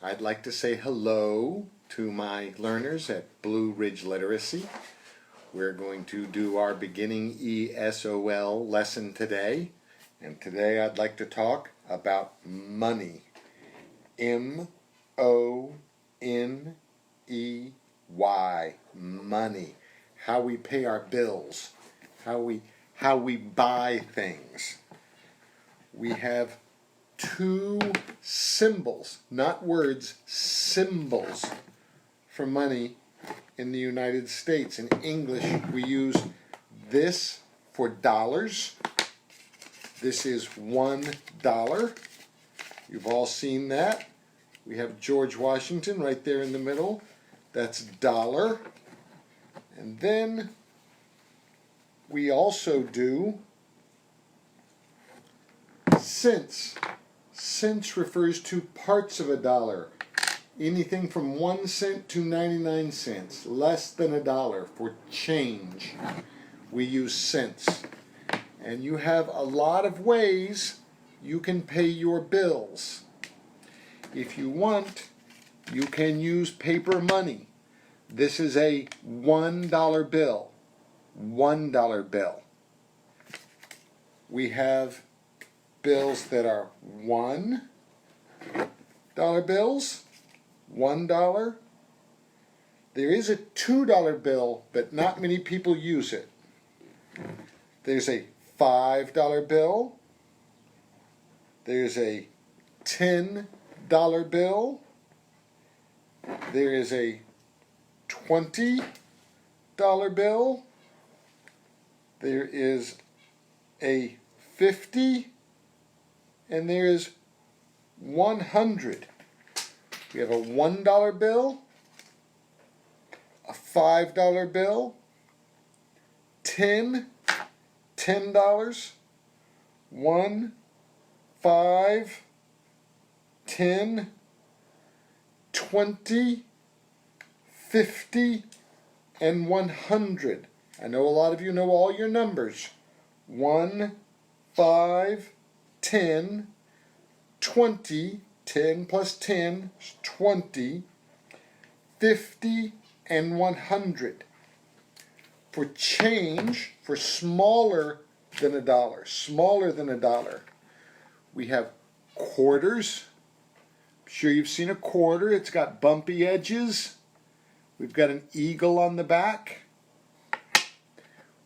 I'd like to say hello to my learners at Blue Ridge Literacy. We're going to do our beginning ESOL lesson today, and today I'd like to talk about money. M-O-N-E-Y, money. How we pay our bills, how we buy things. We have two symbols, not words, symbols for money in the United States. In English, we use this for dollars. This is $1. You've all seen that. We have George Washington right there in the middle. That's dollar. And then we also do cents. Cents refers to parts of a dollar. Anything from 1 cent to 99 cents, less than $1 for change. We use cents. And you have a lot of ways you can pay your bills. If you want, you can use paper money. This is a $1 bill. $1 bill. We have bills that are $1 bills, $1. There is a $2 bill, but not many people use it. There's a $5 bill. There's a $10 bill. There is a $20 bill. There is a $50, and there is $100. We have a $1 bill, a $5 bill, $10, $1, 5, 10, 20, 50, and 100. I know a lot of you know all your numbers. 1, 5, 10, 20, 10 plus 10 is 20, 50, and 100. For change, for smaller than $1, we have quarters. I'm sure you've seen a quarter. It's got bumpy edges. We've got an eagle on the back.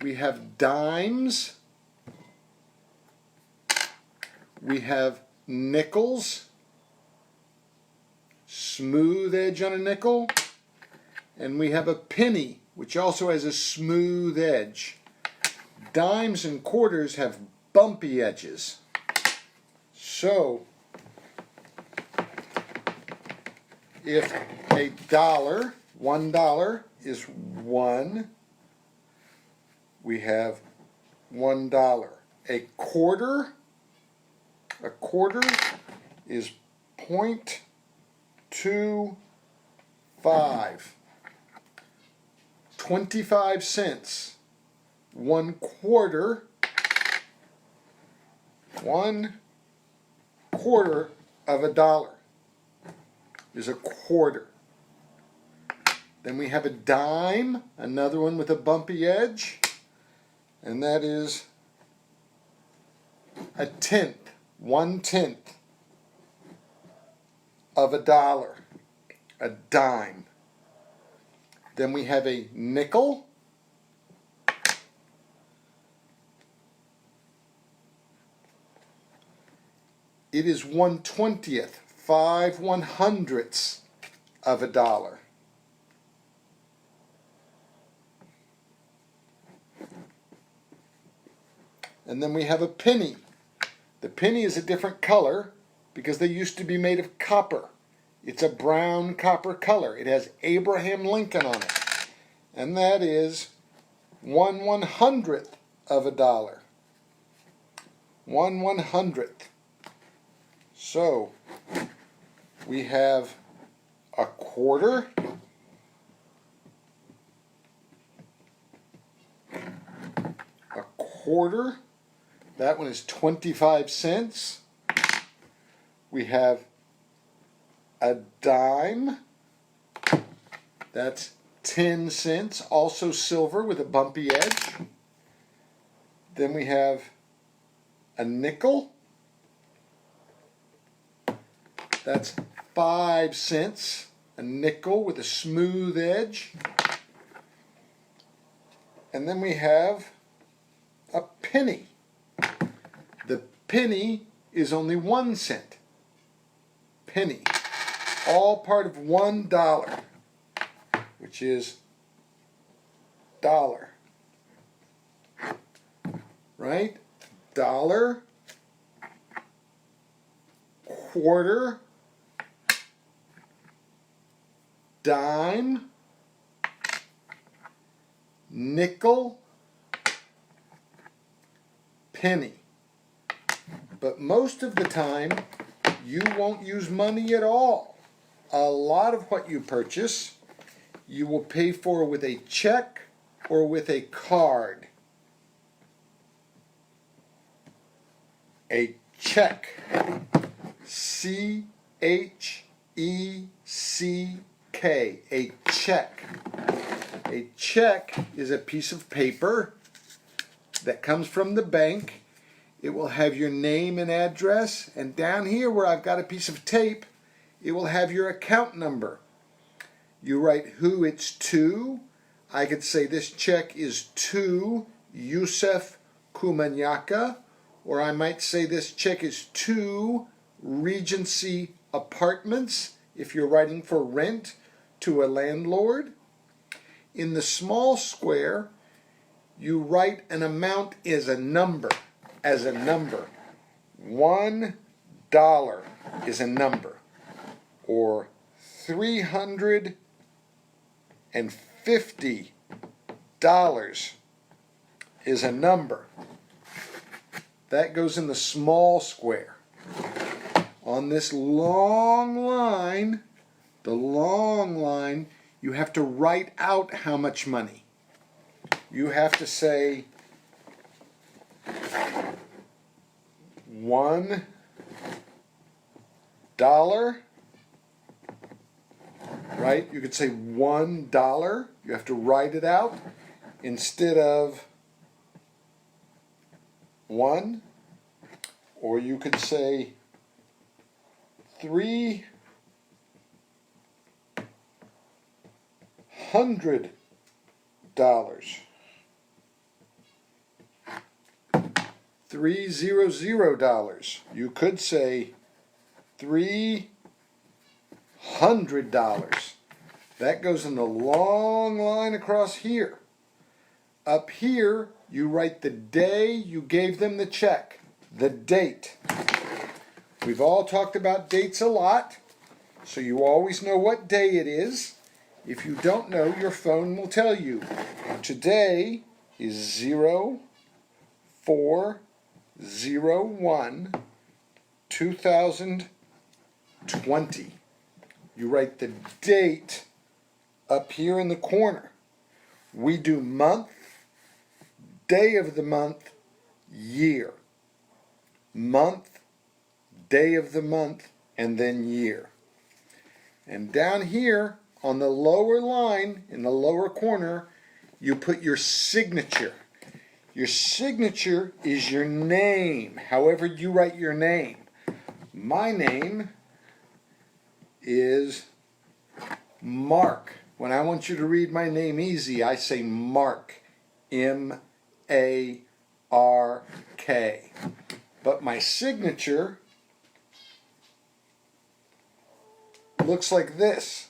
We have dimes. We have nickels. Smooth edge on a nickel. And we have a penny, which also has a smooth edge. Dimes and quarters have bumpy edges. So, if a dollar, $1 is 1, we have $1. A quarter is 0.25. 25 cents. 1 quarter of $1 is a quarter. Then we have a dime, another one with a bumpy edge, and that is a tenth, 1/10 of $1, a dime. Then we have a nickel. It is 1/20th, 5 100ths of $1. And then we have a penny. The penny is a different color because they used to be made of copper. It's a brown copper color. It has Abraham Lincoln on it. And that is 1 100th of $1. 1 100th. So, we have a quarter, that one is 25 cents. We have a dime. That's 10 cents, also silver with a bumpy edge. Then we have a nickel. That's 5 cents, a nickel with a smooth edge. And then we have a penny. The penny is only 1 cent. Penny. All part of $1, which is dollar. Right? Dollar, quarter, dime, nickel, penny. But most of the time, you won't use money at all. A lot of what you purchase, you will pay for with a check or with a card. A check. C-H-E-C-K. A check. A check is a piece of paper that comes from the bank. It will have your name and address, and down here where I've got a piece of tape, it will have your account number. You write who it's to. I could say this check is to Yusef Kumanyaka, or I might say this check is to Regency Apartments, if you're writing for rent to a landlord. In the small square, you write an amount as a number. $1 is a number, or $350 is a number. That goes in the small square. On this long line, you have to write out how much money. You have to say $1, right? You could say $1. You have to write it out instead of 1. Or you could say $300. $300. You could say $300. That goes in the long line across here. Up here, you write the day you gave them the check, the date. We've all talked about dates a lot, so you always know what day it is. If you don't know, your phone will tell you. Today is 04/01/2020. You write the date up here in the corner. We do month, day of the month, year. Month, day of the month, and then year. And down here on the lower line, in the lower corner, you put your signature. Your signature is your name, however you write your name. My name is Mark. When I want you to read my name easy, I say Mark. M-A-R-K. But my signature looks like this.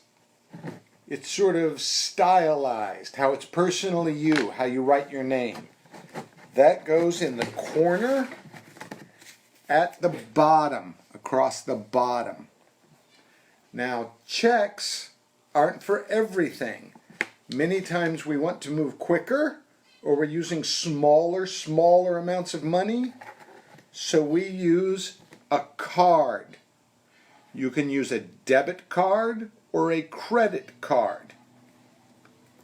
It's sort of stylized, how it's personally you, how you write your name. That goes in the corner at the bottom, across the bottom. Now, checks aren't for everything. Many times we want to move quicker, or we're using smaller amounts of money, so we use a card. You can use a debit card or a credit card.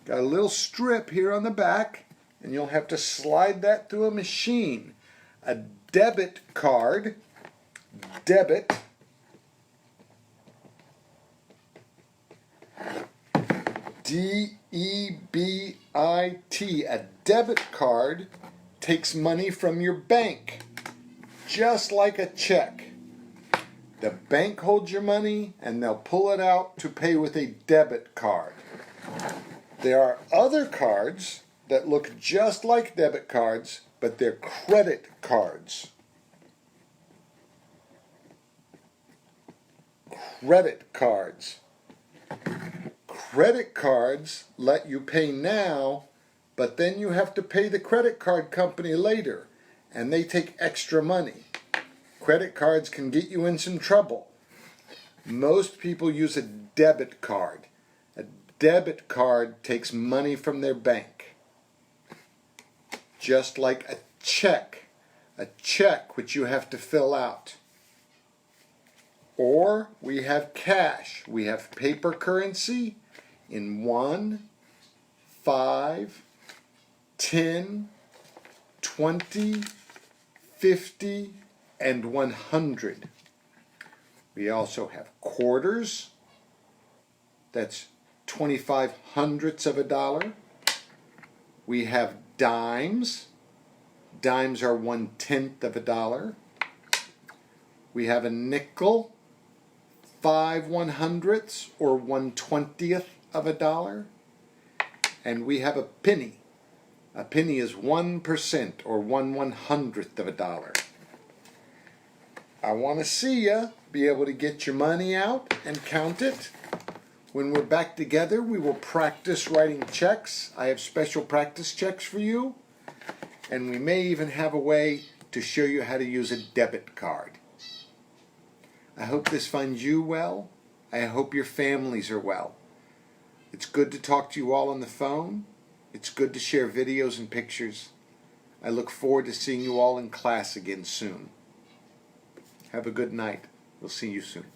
Got a little strip here on the back, and you'll have to slide that through a machine. A debit card, debit, D-E-B-I-T. A debit card takes money from your bank, just like a check. The bank holds your money and they'll pull it out to pay with a debit card. There are other cards that look just like debit cards, but they're credit cards. Credit cards. Credit cards let you pay now, but then you have to pay the credit card company later, and they take extra money. Credit cards can get you in some trouble. Most people use a debit card. A debit card takes money from their bank, just like a check which you have to fill out. Or we have cash. We have paper currency in 1, 5, 10, 20, 50, and 100. We also have quarters. That's 25 hundredths of a dollar. We have dimes. Dimes are 1/10 of a dollar. We have a nickel, 5 100ths or 1/20th of a dollar. And we have a penny. A penny is 1% or 1/100th of a dollar. I want to see you be able to get your money out and count it. When we're back together, we will practice writing checks. I have special practice checks for you. And we may even have a way to show you how to use a debit card. I hope this finds you well. I hope your families are well. It's good to talk to you all on the phone. It's good to share videos and pictures. I look forward to seeing you all in class again soon. Have a good night. We'll see you soon.